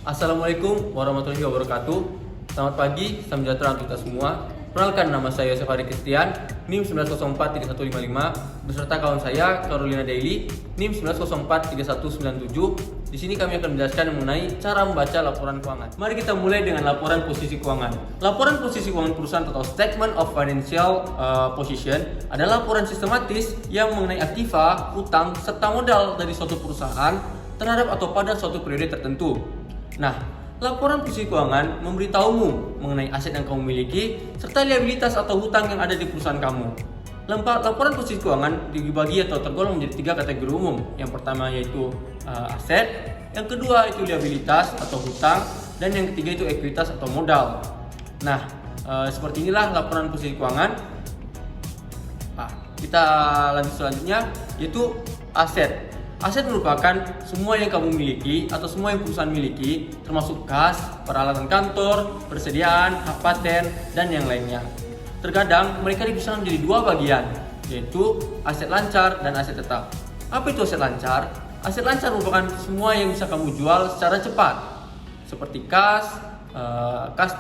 Assalamualaikum warahmatullahi wabarakatuh. Selamat pagi, salam sejahtera untuk kita semua. Perkenalkan, nama saya Yosef Hari Kristian, NIM 9043155, beserta kawan saya Carolina Daily, NIM 9043197. Di sini kami akan menjelaskan mengenai cara membaca laporan keuangan. Mari kita mulai dengan laporan posisi keuangan. Laporan posisi keuangan perusahaan atau Statement of Financial Position adalah laporan sistematis yang mengenai aktiva, utang, serta modal dari suatu perusahaan terhadap atau pada suatu periode tertentu. Nah, laporan posisi keuangan memberitahumu mengenai aset yang kamu miliki serta liabilitas atau hutang yang ada di perusahaan kamu. Laporan posisi keuangan dibagi atau tergolong menjadi 3 kategori umum. Yang pertama yaitu aset, yang kedua itu liabilitas atau hutang, dan yang ketiga itu ekuitas atau modal. Nah, seperti inilah laporan posisi keuangan. Kita lanjut selanjutnya yaitu aset. Aset merupakan semua yang kamu miliki atau semua yang perusahaan miliki, termasuk kas, peralatan kantor, persediaan, hak paten, dan yang lainnya. Terkadang mereka dipisahkan menjadi 2 bagian, yaitu aset lancar dan aset tetap. Apa itu aset lancar? Aset lancar merupakan semua yang bisa kamu jual secara cepat, seperti kas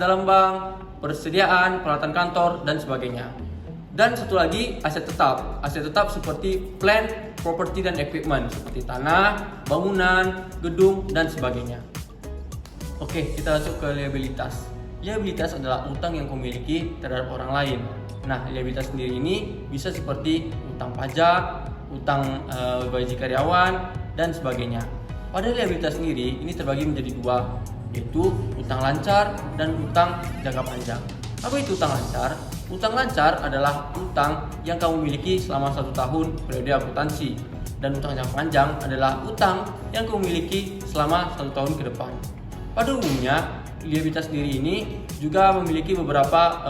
dalam bank, persediaan, peralatan kantor, dan sebagainya. Dan satu lagi aset tetap. Aset tetap seperti plant, property, dan equipment seperti tanah, bangunan, gedung, dan sebagainya. Oke, kita masuk ke liabilitas. Liabilitas adalah utang yang kau miliki terhadap orang lain. Nah, liabilitas sendiri ini bisa seperti utang pajak, utang gaji karyawan, dan sebagainya. Pada liabilitas sendiri ini terbagi menjadi 2, yaitu utang lancar dan utang jangka panjang. Apa itu utang lancar? Utang lancar adalah utang yang kamu miliki selama 1 tahun periode akuntansi, dan utang jangka panjang adalah utang yang kamu miliki selama 1 tahun ke depan. Pada umumnya, liabilitas sendiri ini juga memiliki beberapa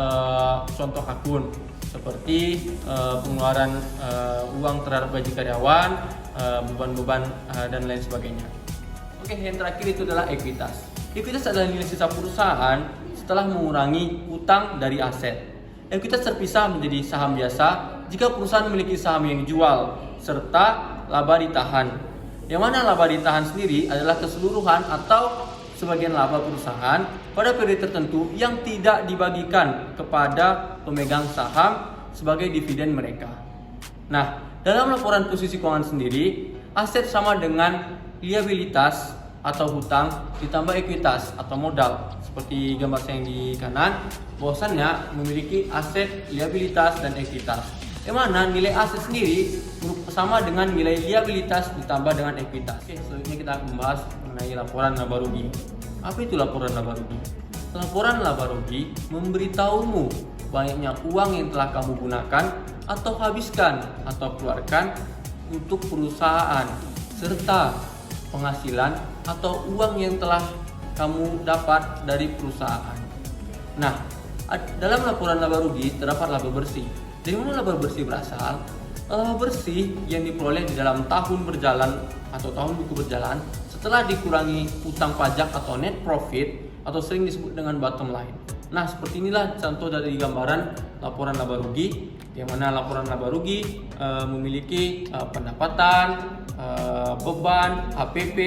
contoh akun seperti pengeluaran uang terhadap gaji karyawan, beban-beban dan lain sebagainya. Oke, yang terakhir itu adalah ekuitas. Ekuitas adalah nilai sisa perusahaan setelah mengurangi utang dari aset. Ekuitas terpisah menjadi saham biasa jika perusahaan memiliki saham yang dijual serta laba ditahan. Yang mana laba ditahan sendiri adalah keseluruhan atau sebagian laba perusahaan pada periode tertentu yang tidak dibagikan kepada pemegang saham sebagai dividen mereka. Nah, dalam laporan posisi keuangan sendiri, aset sama dengan liabilitas atau hutang ditambah ekuitas atau modal. Seperti gambar yang di kanan, bahwasannya memiliki aset, liabilitas, dan ekuitas. Yang mana nilai aset sendiri sama dengan nilai liabilitas ditambah dengan ekuitas. Oke, selanjutnya kita membahas mengenai laporan laba rugi. Apa itu laporan laba rugi? Laporan laba rugi memberitahumu banyaknya uang yang telah kamu gunakan atau habiskan atau keluarkan untuk perusahaan, serta penghasilan atau uang yang telah kamu dapat dari perusahaan. Nah, dalam laporan laba rugi terdapat laba bersih. Dari mana laba bersih berasal? Laba bersih yang diperoleh di dalam tahun berjalan atau tahun buku berjalan setelah dikurangi utang pajak atau net profit atau sering disebut dengan bottom line. Nah, seperti inilah contoh dari gambaran laporan laba rugi, yang mana laporan laba rugi memiliki pendapatan, beban, HPP,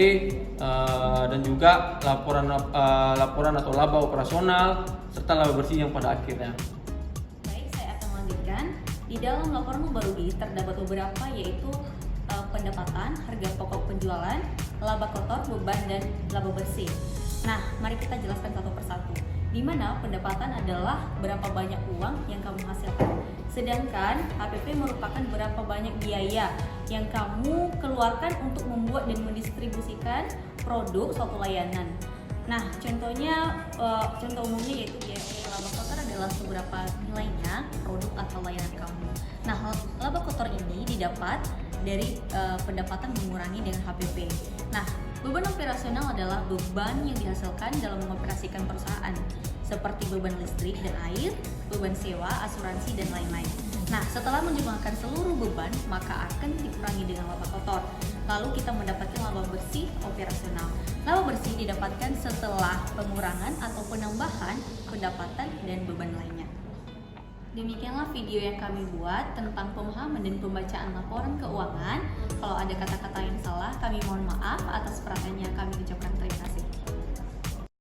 dan juga laporan atau laba operasional serta laba bersih yang pada akhirnya. Baik, saya akan melanjutkan. Di dalam laporan laba rugi terdapat beberapa, yaitu pendapatan, harga pokok penjualan, laba kotor, beban, dan laba bersih. Nah, mari kita jelaskan satu persatu. Di mana pendapatan adalah berapa banyak uang yang kamu hasilkan. Sedangkan HPP merupakan berapa banyak biaya yang kamu keluarkan untuk membuat dan mendistribusikan produk suatu layanan. Nah, contoh umumnya yaitu biaya laba kotor adalah seberapa nilainya produk atau layanan kamu. Nah, laba kotor ini didapat dari pendapatan mengurangi dengan HPP. Nah, beban operasional adalah beban yang dihasilkan dalam mengoperasikan perusahaan, seperti beban listrik dan air, beban sewa, asuransi, dan lain-lain. Nah, setelah menjumlahkan seluruh beban, maka akan dikurangi dengan laba kotor. Lalu kita mendapatkan laba bersih operasional. Laba bersih didapatkan setelah pengurangan atau penambahan pendapatan dan beban lainnya. Demikianlah video yang kami buat tentang pemahaman dan pembacaan laporan keuangan. Kalau ada kata-kata yang salah, kami mohon maaf. Atas perhatiannya kami ucapkan terima kasih.